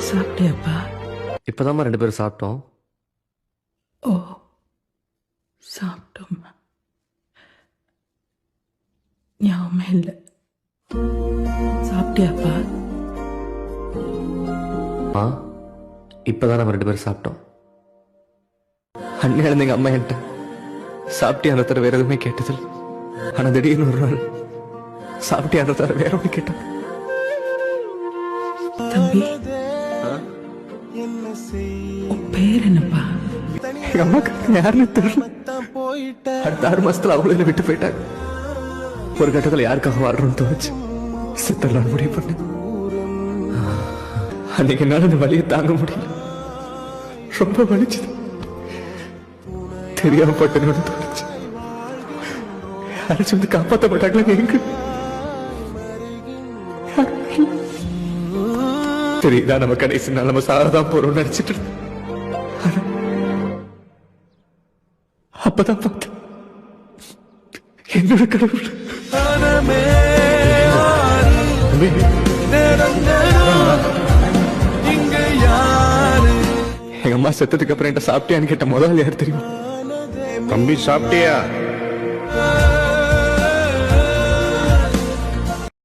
சாப்பிட்டியாப்பா? இப்போதாம்மா 2 பேரும் சாப்பிட்டோம். ஓ, சாப்பிட்டோம்மா. ஞாபகமே இல்லை. சாப்பிட்டியாப்பா? இப்போதான் நம்ம 2 பேரும் சாப்பிட்டோம். அன்னையால எங்க அம்மா என்கிட்ட சாப்பிட்டியான தவிர வேற எதுவுமே கேட்டதில்லை. ஆனா திடீர்னு ஒரு நாள் சாப்பிட்டியான தவிர வேற ஒன்று கேட்டாங்க. தம்பி, உன் பேர் என்னப்பா? எங்க அம்மாக்கு யாருன்னு தெரியல. அடுத்த 6 மாசத்துல அவங்கள விட்டு போயிட்டாங்க. ஒரு கட்டத்துல யாருக்காக வாழ்றோம்னு தோணுச்சு. சித்தரலான்னு முடிவு பண்ணேன். அன்னைக்கு என்னால அந்த வலியை தாங்க முடியல. ரொம்ப வலிச்சுது. தெரியாம பட்டனோட தோணுச்சு. யாராச்சும் வந்து காப்பாற்ற மாட்டாங்களா? எங்க தெரியுதா, நம்ம கடைசி நாள் நம்ம சாரதான் போறோம் நினைச்சிட்டு இருந்தோம். அப்பதான் பார்த்தேன் என்னோட கடவுள். எங்க அம்மா செத்ததுக்கு அப்புறம் என்கிட்ட சாப்பிட்டியான்னு கேட்ட முதல் யார் தெரியுமா? தம்பி சாப்பிட்டியா?